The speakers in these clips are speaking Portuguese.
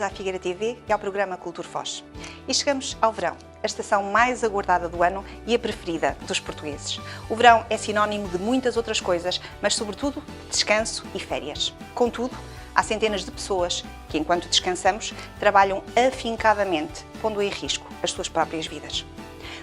à Figueira TV e ao programa Cultura Foz. E chegamos ao verão, a estação mais aguardada do ano e a preferida dos portugueses. O verão é sinónimo de muitas outras coisas, mas sobretudo descanso e férias. Contudo, há centenas de pessoas que, enquanto descansamos, trabalham afincadamente, pondo em risco as suas próprias vidas.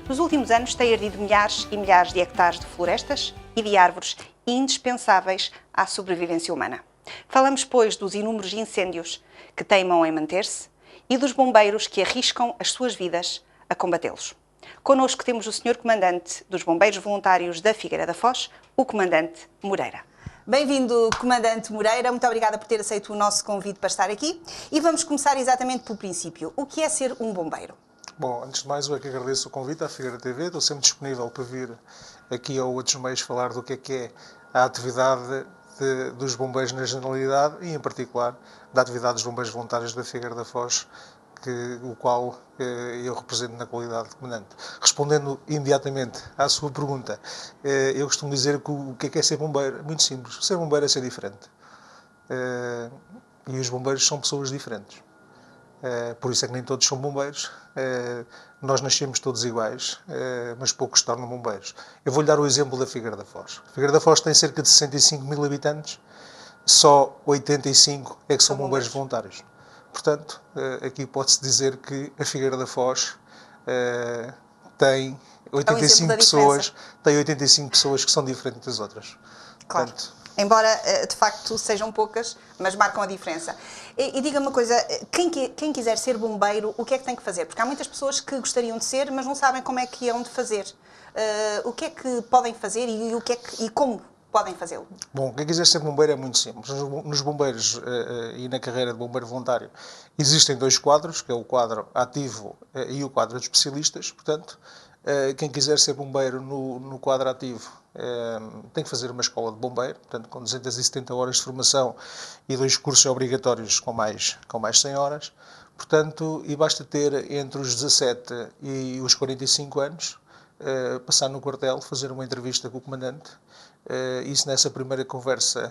Nos últimos anos têm ardido milhares e milhares de hectares de florestas e de árvores indispensáveis à sobrevivência humana. Falamos, pois, dos inúmeros incêndios que teimam em manter-se e dos bombeiros que arriscam as suas vidas a combatê-los. Connosco temos o Sr. Comandante dos Bombeiros Voluntários da Figueira da Foz, o Comandante Moreira. Bem-vindo, Comandante Moreira. Muito obrigada por ter aceito o nosso convite para estar aqui. E vamos começar exatamente pelo princípio. O que é ser um bombeiro? Bom, antes de mais, eu é que agradeço o convite à Figueira TV. Estou sempre disponível para vir aqui a outros meios falar do que é a atividade dos bombeiros na generalidade e, em particular, da atividade dos bombeiros voluntários da Figueira da Foz, o qual eu represento na qualidade de comandante. Respondendo imediatamente à sua pergunta, eu costumo dizer que o que é ser bombeiro? É muito simples. Ser bombeiro é ser diferente. E os bombeiros são pessoas diferentes. Por isso é que nem todos são bombeiros. Nós nascemos todos iguais, mas poucos se tornam bombeiros. Eu vou-lhe dar o exemplo da Figueira da Foz. A Figueira da Foz tem cerca de 65 mil habitantes, só 85 é que são bombeiros voluntários. Portanto, aqui pode-se dizer que a Figueira da Foz tem 85 pessoas que são diferentes das outras. Claro. Portanto, embora de facto sejam poucas, mas marcam a diferença. E diga-me uma coisa, quem quiser ser bombeiro, o que é que tem que fazer? Porque há muitas pessoas que gostariam de ser, mas não sabem como é que hão de fazer. O que é que podem fazer e como podem fazê-lo? Bom, quem quiser ser bombeiro é muito simples. Nos bombeiros e na carreira de bombeiro voluntário existem dois quadros, que é o quadro ativo e o quadro de especialistas. Portanto, quem quiser ser bombeiro no quadro ativo tem que fazer uma escola de bombeiro, portanto, com 270 horas de formação e 2 cursos obrigatórios com mais 100 horas. Portanto, e basta ter entre os 17 e os 45 anos, passar no quartel, fazer uma entrevista com o comandante. E se nessa primeira conversa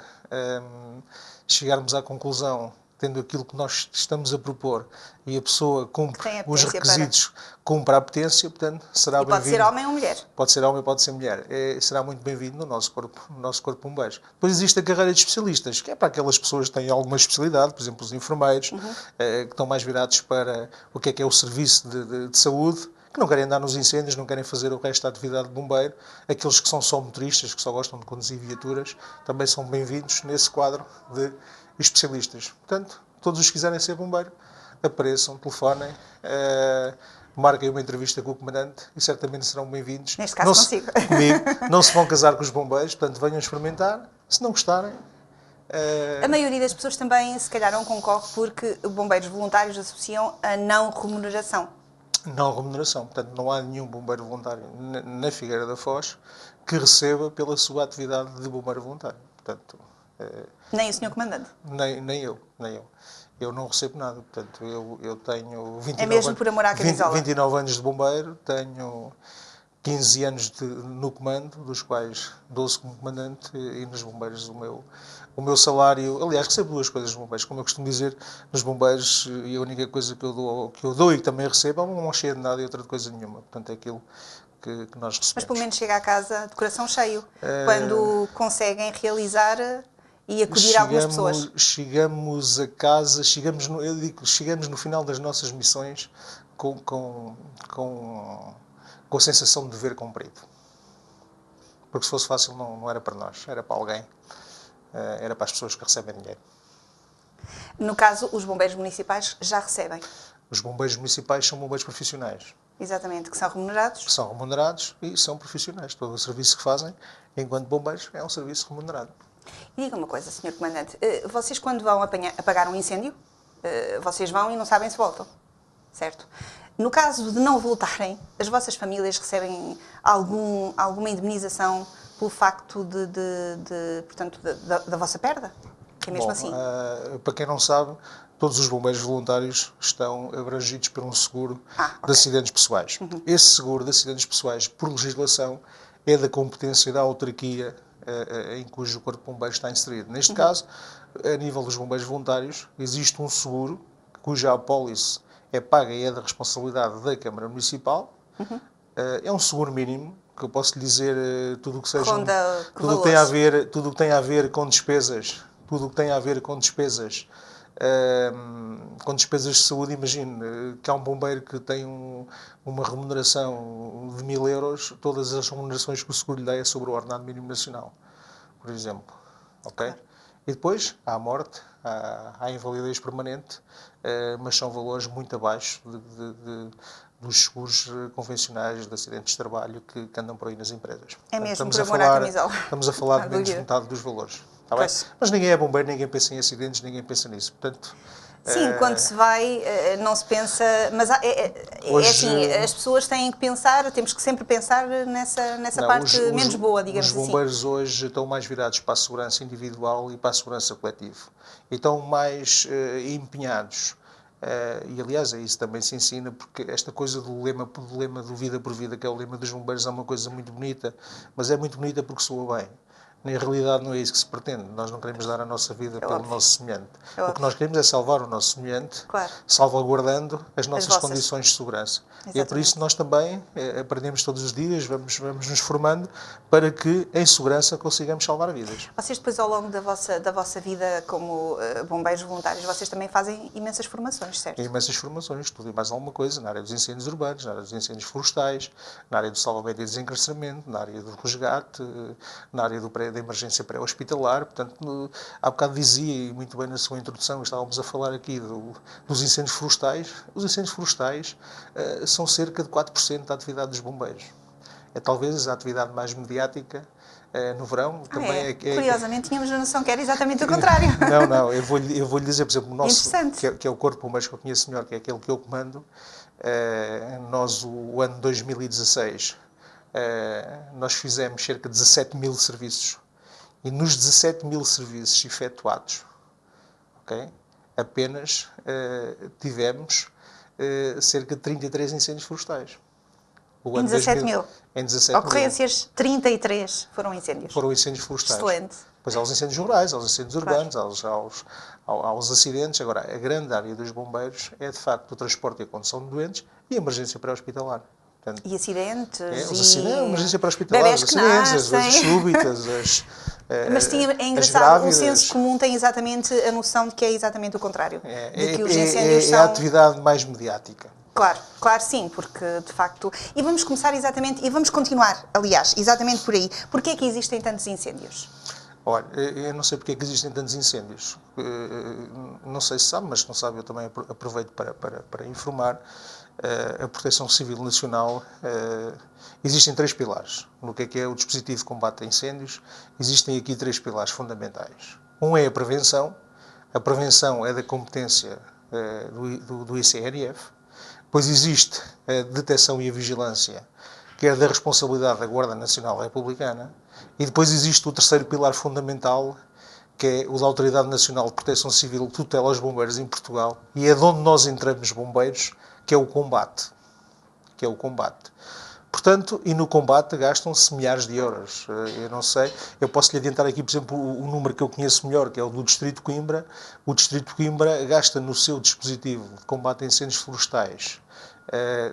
chegarmos à conclusão, tendo aquilo que nós estamos a propor, e a pessoa cumpre os requisitos, cumpre a apetência, portanto, será bem-vindo. Pode ser homem ou mulher? Pode ser homem, pode ser mulher. Será muito bem-vindo no nosso corpo de bombeiros. Depois existe a carreira de especialistas, que é para aquelas pessoas que têm alguma especialidade, por exemplo, os enfermeiros, que estão mais virados para o que é o serviço de saúde, que não querem andar nos incêndios, não querem fazer o resto da atividade de bombeiro. Aqueles que são só motoristas, que só gostam de conduzir viaturas, também são bem-vindos nesse quadro de especialistas. Portanto, todos os que quiserem ser bombeiro, apareçam, telefonem, marquem uma entrevista com o comandante e certamente serão bem-vindos. Neste caso consigo. Comigo, não se vão casar com os bombeiros, portanto, venham experimentar. Se não gostarem... A maioria das pessoas também, se calhar, não concorre porque bombeiros voluntários associam a não remuneração. Não remuneração. Portanto, não há nenhum bombeiro voluntário na Figueira da Foz que receba pela sua atividade de bombeiro voluntário. Portanto, nem o Sr. Comandante? Nem eu. Eu não recebo nada. Portanto, eu tenho 29 é mesmo por amor à camisola? 29 anos de bombeiro, tenho 15 anos no comando, dos quais 12 como comandante, e nos bombeiros o meu salário... Aliás, recebo duas coisas nos bombeiros. Como eu costumo dizer, nos bombeiros, e a única coisa que eu dou e que também recebo é uma cheia de nada e outra de coisa nenhuma. Portanto, é aquilo que nós recebemos. Mas pelo menos chega a casa de coração cheio, quando conseguem realizar e acudir a algumas pessoas. Chegamos a casa, chegamos no final das nossas missões com a sensação de dever cumprido. Porque se fosse fácil não era para nós, era para alguém, era para as pessoas que recebem dinheiro. No caso, os bombeiros municipais já recebem? Os bombeiros municipais são bombeiros profissionais. Exatamente, que são remunerados? São remunerados e são profissionais. Todo o serviço que fazem, enquanto bombeiros, é um serviço remunerado. E diga uma coisa, Sr. Comandante, vocês quando vão apagar um incêndio, vocês vão e não sabem se voltam, certo? No caso de não voltarem, as vossas famílias recebem alguma indemnização pelo facto portanto, da vossa perda? É mesmo assim? Para quem não sabe, todos os bombeiros voluntários estão abrangidos por um seguro de acidentes pessoais. Esse seguro de acidentes pessoais, por legislação, é da competência da autarquia em cujo corpo de bombeiros está inserido. Neste caso, a nível dos bombeiros voluntários, existe um seguro cuja apólice é paga e é da responsabilidade da Câmara Municipal. É um seguro mínimo, que eu posso lhe dizer tudo o que seja... Ronda que tudo o que tem a ver, tudo o que tem a ver com despesas, tudo o que tem a ver com despesas de saúde. Imagine que há um bombeiro que tem uma remuneração de 1000 euros, todas as remunerações que o seguro lhe dá é sobre o ordenado mínimo nacional, por exemplo. Ok? Claro. E depois há a morte, há a invalidez permanente, mas são valores muito abaixo dos seguros convencionais de acidentes de trabalho que andam por aí nas empresas. É Portanto, mesmo, por amor à camisola. Estamos a falar Não há de menos de dúvida. metade dos valores. Está bem? Pois. Mas ninguém é bombeiro, ninguém pensa em acidentes, ninguém pensa nisso. Portanto, Sim, quando se vai, não se pensa, mas Hoje- assim, as pessoas têm que pensar, temos que sempre pensar nessa não, parte menos boa, digamos os assim. bombeiros hoje estão mais virados para a segurança individual e para a segurança coletiva. E estão mais empenhados. E aliás, é isso também se ensina, porque esta coisa do lema do vida por vida, que é o lema dos bombeiros, é uma coisa muito bonita, mas é muito bonita porque soa bem. Na realidade não é isso que se pretende. Nós não queremos dar a nossa vida pelo óbvio. nosso semelhante. É O que óbvio. nós queremos é salvar o nosso semelhante, Claro. salvaguardando as nossas vossas. condições de segurança. E é por Exatamente. isso que nós também aprendemos todos os dias, vamos nos formando para que em segurança consigamos salvar vidas. Vocês depois, ao longo da vossa vida como bombeiros voluntários, vocês também fazem imensas formações, certo? Em imensas formações, tudo e mais alguma coisa, na área dos incêndios urbanos, na área dos incêndios florestais, na área do salvamento e desencarceramento, na área do resgate, na área da emergência pré-hospitalar. Portanto, há bocado dizia, e muito bem na sua introdução, estávamos a falar aqui dos incêndios florestais. Os incêndios florestais são cerca de 4% da atividade dos bombeiros. É talvez a atividade mais mediática no verão. Também Curiosamente, tínhamos a noção que era exatamente o contrário. Não, eu vou-lhe dizer, por exemplo, o nosso, que é o Corpo de Bombeiros que eu conheço melhor, que é aquele que eu comando, nós, o ano 2016, nós fizemos cerca de 17 mil serviços. E nos 17 mil serviços efetuados, okay, apenas tivemos cerca de 33 incêndios florestais. Em 17 mil? Em 17 Ocorrências, 33 foram incêndios. Foram incêndios florestais. Excelente. Depois há os incêndios rurais, há os incêndios urbanos, aos acidentes. Agora, a grande área dos bombeiros é, de facto, o transporte e a condução de doentes e a emergência pré-hospitalar. Portanto, e acidentes? Os acidentes, a emergência pré-hospitalar, os acidentes, as doenças súbitas, Mas é engraçado, o senso comum tem exatamente a noção de que é exatamente o contrário. De que os incêndios são... É a atividade mais mediática. Claro, sim, porque de facto... E vamos começar exatamente, e vamos continuar, aliás, exatamente por aí. Porquê é que existem tantos incêndios? Olha, eu não sei porque é que existem tantos incêndios. Não sei se sabe, mas se não sabe eu também aproveito para informar. A Proteção Civil Nacional, existem 3 pilares. No que é o dispositivo de combate a incêndios, existem aqui 3 pilares fundamentais. Um é a prevenção. A prevenção é da competência do ICRF. Depois existe a detecção e a vigilância, que é da responsabilidade da Guarda Nacional Republicana. E depois existe o terceiro pilar fundamental, que é o da Autoridade Nacional de Proteção Civil, que tutela os bombeiros em Portugal. E é de onde nós entramos bombeiros, que é o combate. Portanto, e no combate gastam-se milhares de euros. Eu não sei, eu posso lhe adiantar aqui, por exemplo, o número que eu conheço melhor, que é o do Distrito de Coimbra. O Distrito de Coimbra gasta no seu dispositivo de combate a incêndios florestais,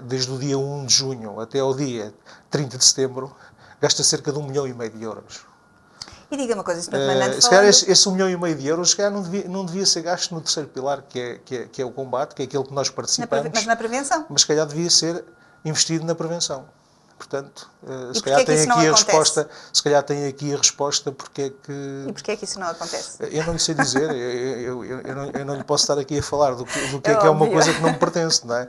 desde o dia 1 de junho até ao dia 30 de setembro, gasta cerca de 1,5 milhão de euros. E diga uma coisa, Sr. Comandante, se calhar esse 1,5 milhão de euros, se calhar não devia ser gasto no terceiro pilar, que é o combate, que é aquele que nós participamos. Mas na prevenção? Mas se calhar devia ser investido na prevenção. Portanto, se calhar tem aqui a resposta. Se calhar tem aqui a resposta porque é que... E porquê é que isso não acontece? Eu não lhe sei dizer, eu não lhe posso estar aqui a falar do que é uma coisa que não me pertence, não é?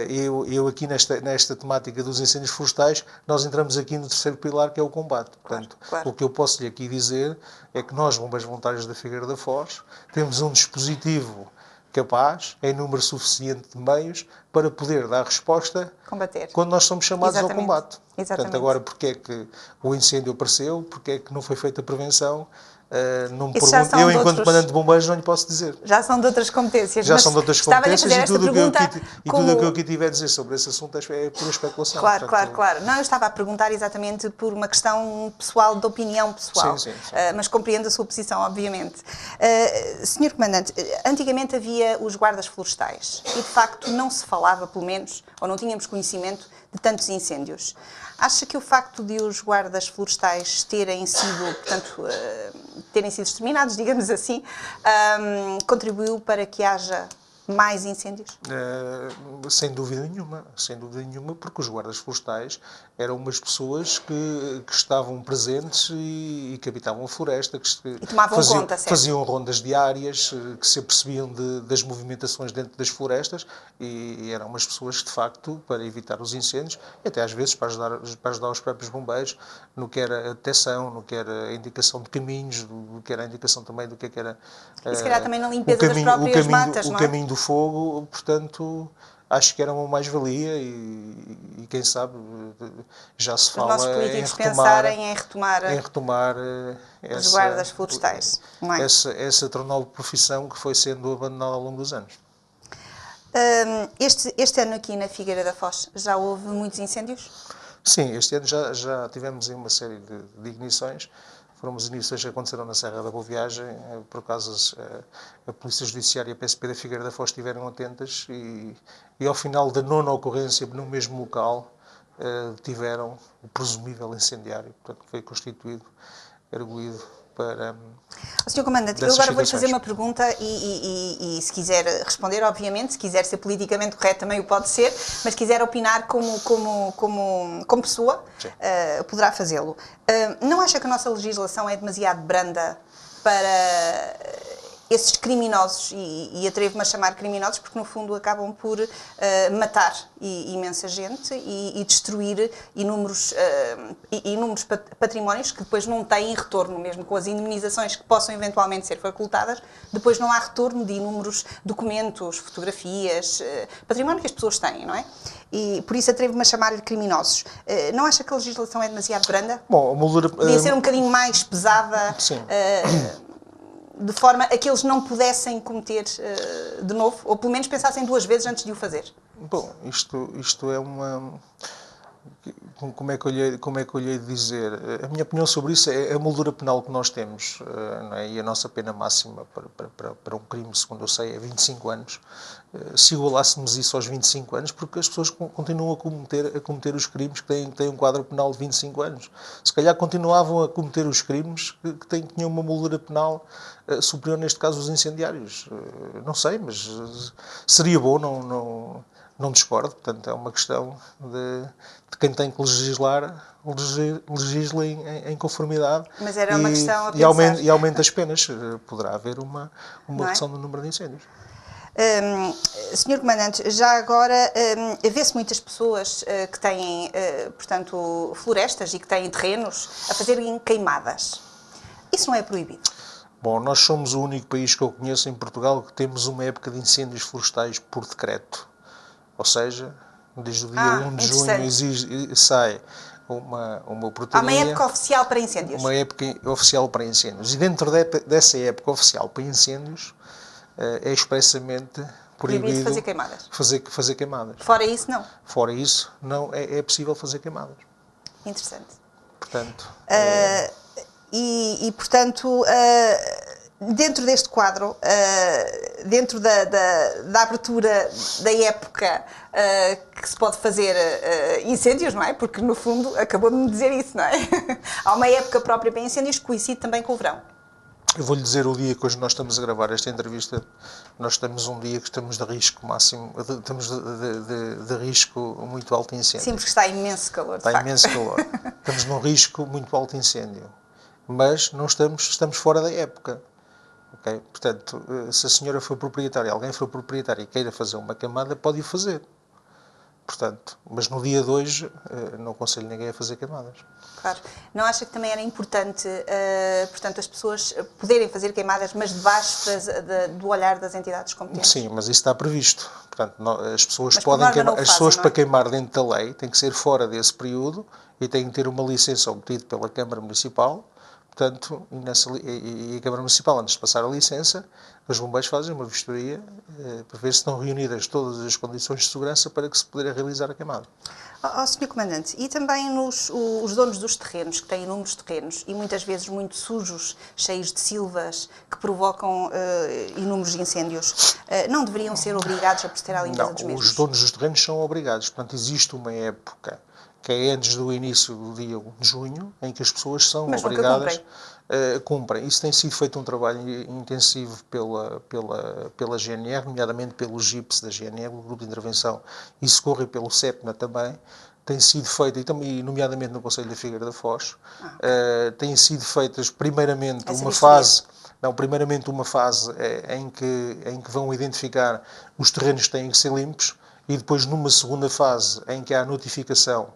Eu aqui nesta temática dos incêndios florestais, nós entramos aqui no terceiro pilar, que é o combate. Portanto, claro. O que eu posso lhe aqui dizer é que nós, bombeiros voluntários da Figueira da Foz, temos um dispositivo capaz, em número suficiente de meios, para poder dar resposta combater quando nós somos chamados ao combate. Exatamente. Portanto, agora, porque é que o incêndio apareceu, porque é que não foi feita a prevenção, Não me Isso já pergunto, são eu, de enquanto outros- comandante de bombeiros, não lhe posso dizer. Já são de outras competências. Já mas são de outras estava-lhe a competências fazer e esta tudo pergunta o que eu aqui tiver a dizer sobre esse assunto é pura especulação. Claro, Portanto, claro. Não, eu estava a perguntar exatamente por uma questão pessoal, de opinião pessoal. Sim, sim, sim. Mas compreendo a sua posição, obviamente. Senhor Comandante, antigamente havia os guardas florestais e, de facto, não se falava, pelo menos, ou não tínhamos conhecimento de tantos incêndios. Acha que o facto de os guardas florestais terem sido, portanto, terem sido exterminados, digamos assim, contribuiu para que haja mais incêndios? Sem dúvida nenhuma, porque os guardas florestais eram umas pessoas que estavam presentes e que habitavam a floresta, E tomavam conta, certo? faziam rondas diárias, que se apercebiam das movimentações dentro das florestas e eram umas pessoas que, de facto, para evitar os incêndios e até às vezes para ajudar os próprios bombeiros no que era a detecção, no que era a indicação de caminhos, do que era a indicação também do que era E se calhar também na limpeza das próprias matas, o não é? caminho do fogo, portanto, acho que era uma mais-valia e quem sabe já se Os fala nossos políticos em pensarem em retomar os guardas florestais, não é? essa tornou profissão que foi sendo abandonada ao longo dos anos. Este ano aqui na Figueira da Foz já houve muitos incêndios? Sim, este ano já tivemos uma série de ignições. Foram as ignições que aconteceram na Serra da Boa Viagem. Por acaso, a Polícia Judiciária e a PSP da Figueira da Foz estiveram atentas e ao final da nona ocorrência no mesmo local, tiveram o presumível incendiário, portanto, que foi constituído, arguído para... Sr. Comandante, eu agora vou-lhe fazer uma pergunta e se quiser responder, obviamente, se quiser ser politicamente correto também o pode ser, mas se quiser opinar como pessoa, poderá fazê-lo. Não acha que a nossa legislação é demasiado branda para esses criminosos, e atrevo-me a chamar criminosos porque no fundo acabam por matar imensa gente e destruir inúmeros patrimónios que depois não têm retorno, mesmo com as indemnizações que possam eventualmente ser facultadas, depois não há retorno de inúmeros documentos, fotografias, património que as pessoas têm, não é? E por isso atrevo-me a chamar-lhe criminosos. Não acha que a legislação é demasiado branda? Bom, a moldura... Podia ser um bocadinho mais pesada? Sim. De forma a que eles não pudessem cometer de novo, ou pelo menos pensassem duas vezes antes de o fazer? Bom, isto é uma... Como é que eu lhe hei de dizer? A minha opinião sobre isso é a moldura penal que nós temos, não é? E a nossa pena máxima para um crime, segundo eu sei, é 25 anos. Se igualássemos isso aos 25 anos, porque as pessoas continuam a cometer os crimes que têm um quadro penal de 25 anos. Se calhar continuavam a cometer os crimes que tinham uma moldura penal superior, neste caso, os incendiários. Não sei, mas seria bom, não discordo. Portanto, é uma questão de quem tem que legisle em conformidade. Mas era uma questão a pensar. E aumenta as penas. Poderá haver uma redução do número de incêndios. Senhor Comandante, já agora vê-se muitas pessoas que têm, portanto, florestas e que têm terrenos a fazerem queimadas. Isso não é proibido? Bom, nós somos o único país que eu conheço em Portugal que temos uma época de incêndios florestais por decreto. Ou seja, desde o dia 1 de junho sai uma portaria... Há uma época oficial para incêndios? Uma época oficial para incêndios. E dentro dessa época oficial para incêndios é expressamente proibido fazer queimadas. Fazer queimadas. Fora isso, não? Fora isso, não é possível fazer queimadas. Interessante. Portanto... portanto, dentro deste quadro, dentro da abertura da época que se pode fazer incêndios, não é? Porque, no fundo, acabou de me dizer isso, não é? Há uma época própria para incêndios que coincide também com o verão. Eu vou-lhe dizer o dia que hoje nós estamos a gravar esta entrevista. Nós estamos um dia que estamos de risco máximo, estamos de risco muito alto de incêndio. Sim, porque está imenso calor, de facto. Está imenso calor. Estamos num risco muito alto de incêndio. Mas não estamos fora da época. Okay? Portanto, se a senhora for proprietária, alguém for proprietário e queira fazer uma queimada, pode o fazer. Portanto, mas no dia de hoje não aconselho ninguém a fazer queimadas. Claro. Não acha que também era importante, portanto, as pessoas poderem fazer queimadas, mas debaixo do olhar das entidades competentes? Sim, mas isso está previsto. Portanto, as pessoas para queimar dentro da lei têm que ser fora desse período e têm que ter uma licença obtida pela Câmara Municipal. portanto, e a Câmara Municipal, antes de passar a licença, os bombeiros fazem uma vistoria para ver se estão reunidas todas as condições de segurança para que se possa realizar a queimada. Sr. Comandante, e também os donos dos terrenos, que têm inúmeros terrenos e muitas vezes muito sujos, cheios de silvas, que provocam inúmeros incêndios, não deveriam ser obrigados a proceder à limpeza dos mesmos? Os donos dos terrenos são obrigados. Portanto, existe uma época, que é antes do início do dia 1 de junho, em que as pessoas são obrigadas a cumprem. Isso tem sido feito um trabalho intensivo pela GNR, nomeadamente pelo GIPS da GNR, o Grupo de Intervenção e Socorro, e pelo CEPNA também. Tem sido feito, e nomeadamente no Conselho da Figueira da Foz, têm sido feitas primeiramente primeiramente uma fase em que vão identificar os terrenos que têm que ser limpos, e depois numa segunda fase em que há notificação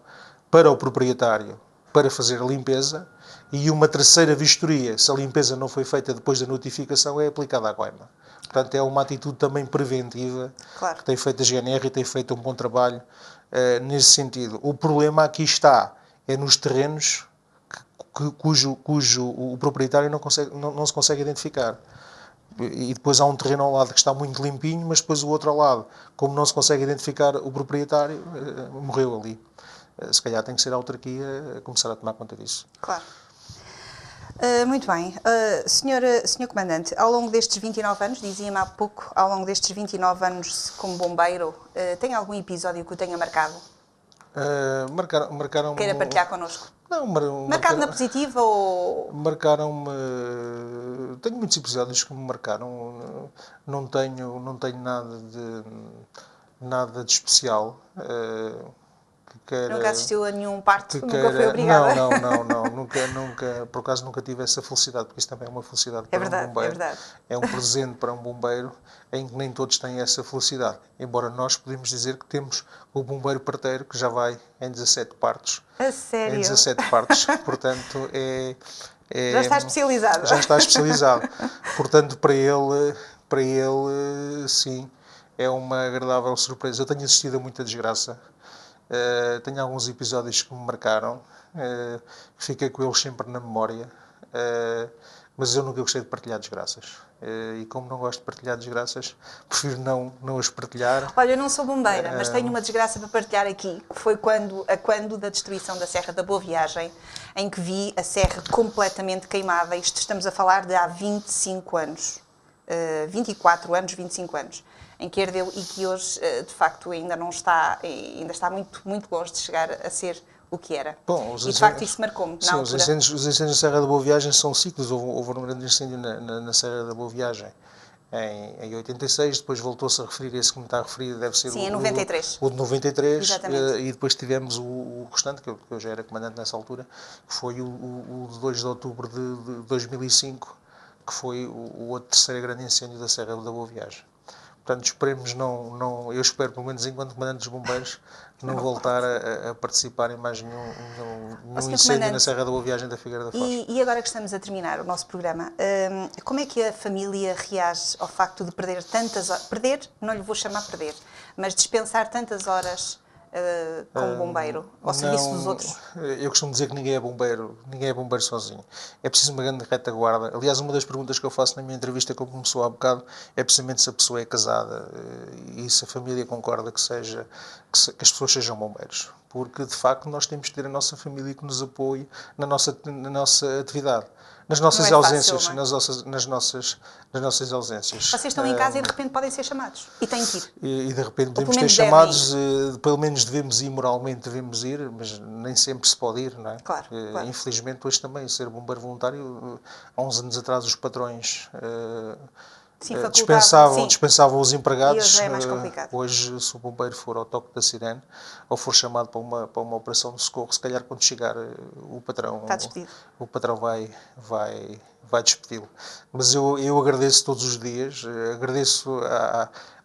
para o proprietário para fazer a limpeza, e uma terceira vistoria, se a limpeza não foi feita depois da notificação, é aplicada à coima. Portanto, é uma atitude também preventiva, claro, que tem feito a GNR e tem feito um bom trabalho nesse sentido. O problema aqui está, é nos terrenos cujo o proprietário não se consegue identificar. E depois há um terreno ao lado que está muito limpinho, mas depois o outro ao lado, como não se consegue identificar o proprietário, morreu ali. Se calhar tem que ser a autarquia a começar a tomar conta disso. Claro. Muito bem. Senhor Comandante, ao longo destes 29 anos, dizia-me há pouco, ao longo destes 29 anos como bombeiro, tem algum episódio que o tenha marcado? Marcaram-me... Queira partilhar connosco? Não, marcado na positiva ou... Marcaram-me... Tenho muitos episódios que me marcaram. Não tenho nada de especial. Nunca assistiu a nenhum parto? Nunca foi obrigada? Não. Nunca, por acaso nunca tive essa felicidade, porque isso também é uma felicidade para um bombeiro. É verdade. É um presente para um bombeiro, em que nem todos têm essa felicidade. Embora nós podemos dizer que temos o bombeiro parteiro, que já vai em 17 partos. A sério? Em 17 partos, portanto já está especializado. Já está especializado. Portanto, para ele, sim, é uma agradável surpresa. Eu tenho assistido a muita desgraça. Tenho alguns episódios que me marcaram, fiquei com eles sempre na memória, mas eu nunca gostei de partilhar desgraças. E como não gosto de partilhar desgraças, prefiro não as partilhar. Olha, eu não sou bombeira, mas tenho uma desgraça para partilhar aqui. Foi quando da destruição da Serra da Boa Viagem, em que vi a serra completamente queimada. Isto estamos a falar de há 25 anos. 24 anos, 25 anos. Em que ardeu e que hoje, de facto, ainda está muito, muito longe de chegar a ser o que era. Bom, e, de facto, isso marcou-me na altura. Os incêndios na Serra da Boa Viagem são ciclos. Houve um grande incêndio na Serra da Boa Viagem em 86, depois voltou-se a referir, esse que me está a referir deve ser em 93. O de 93, exatamente. E depois tivemos o restante, que eu já era comandante nessa altura, que foi o de 2 de outubro de 2005, que foi o outro terceiro grande incêndio da Serra da Boa Viagem. Portanto, esperemos eu espero, pelo menos enquanto comandante dos bombeiros, não voltar a participar em mais nenhum incêndio na Serra da Boa Viagem da Figueira da Foz. E agora que estamos a terminar o nosso programa, como é que a família reage ao facto de perder tantas horas, não lhe vou chamar perder, mas dispensar tantas horas como bombeiro, ao serviço dos outros? Eu costumo dizer que ninguém é bombeiro sozinho. É preciso uma grande retaguarda. Aliás, uma das perguntas que eu faço na minha entrevista, como começou há bocado, é precisamente se a pessoa é casada e se a família concorda que as pessoas sejam bombeiros. Porque, de facto, nós temos que ter a nossa família que nos apoie na nossa atividade. Nas nossas ausências, fácil, nas nossas ausências. Vocês estão em casa e de repente podem ser chamados. E têm que ir. E de repente podemos ter chamados, pelo menos devemos ir, moralmente devemos ir, mas nem sempre se pode ir, não é? Claro. Infelizmente, hoje também, ser bombeiro voluntário, há uns anos atrás os patrões dispensavam os empregados. E hoje é mais complicado. Hoje, se o bombeiro for ao toque da sirene ou for chamado para uma operação de socorro, se calhar quando chegar o patrão... Está despedido. O patrão vai despedi-lo. Mas eu agradeço todos os dias, agradeço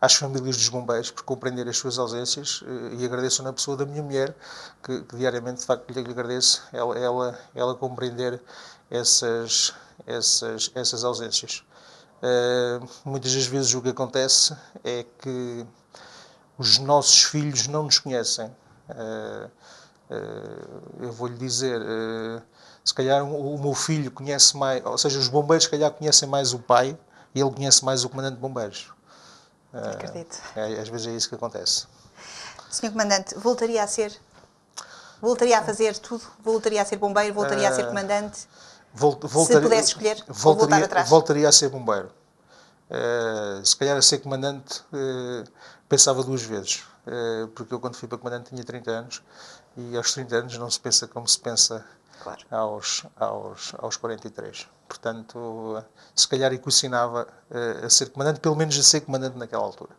às famílias dos bombeiros por compreender as suas ausências e agradeço na pessoa da minha mulher, que diariamente, de facto, lhe agradeço ela compreender essas ausências. Muitas das vezes o que acontece é que os nossos filhos não nos conhecem. Eu vou-lhe dizer, Se calhar o meu filho conhece mais, ou seja, os bombeiros se calhar conhecem mais o pai e ele conhece mais o comandante de bombeiros. Acredito. Às vezes é isso que acontece. Sr. Comandante, voltaria a ser? Voltaria a fazer tudo? Voltaria a ser bombeiro? Voltaria a ser comandante? Se pudesse escolher, ou voltar atrás? Voltaria a ser bombeiro. Se calhar a ser comandante pensava duas vezes. Porque eu quando fui para comandante tinha 30 anos e aos 30 anos não se pensa como se pensa Claro. aos 43. Portanto, se calhar equacionava a ser comandante, pelo menos a ser comandante naquela altura.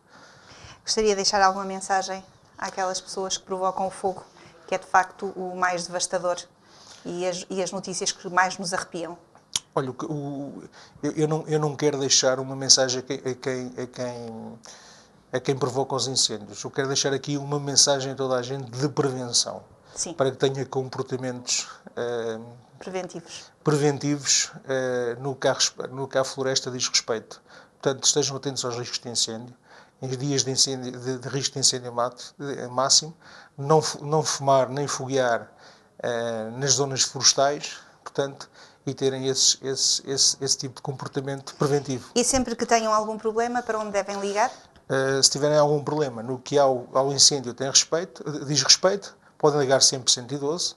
Gostaria de deixar alguma mensagem àquelas pessoas que provocam o fogo, que é de facto o mais devastador e as notícias que mais nos arrepiam? Olha, eu não quero deixar uma mensagem a quem provoca os incêndios. Eu quero deixar aqui uma mensagem a toda a gente de prevenção. Sim. Para que tenha comportamentos preventivos no que a floresta diz respeito. Portanto, estejam atentos aos riscos de incêndio. Em dias de risco de incêndio máximo, não fumar nem foguear nas zonas florestais, portanto, e terem esse tipo de comportamento preventivo. E sempre que tenham algum problema, para onde devem ligar? Se tiverem algum problema no que ao incêndio diz respeito, podem ligar sempre 112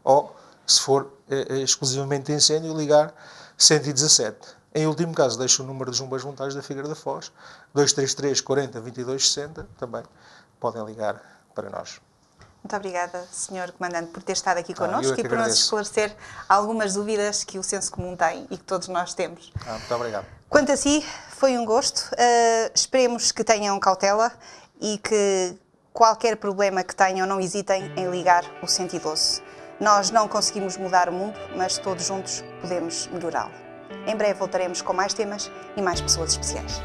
ou, se for exclusivamente incêndio, ligar 117. Em último caso, deixo o número dos bombeiros voluntários da Figueira da Foz, 233 40 22 60, também podem ligar para nós. Muito obrigada, Sr. Comandante, por ter estado aqui connosco e por nos agradeço. esclarecer algumas dúvidas que o senso comum tem e que todos nós temos. Muito obrigado. Quanto a si, foi um gosto. Esperemos que tenham cautela e que qualquer problema que tenham, não hesitem em ligar o 112. Nós não conseguimos mudar o mundo, mas todos juntos podemos melhorá-lo. Em breve voltaremos com mais temas e mais pessoas especiais.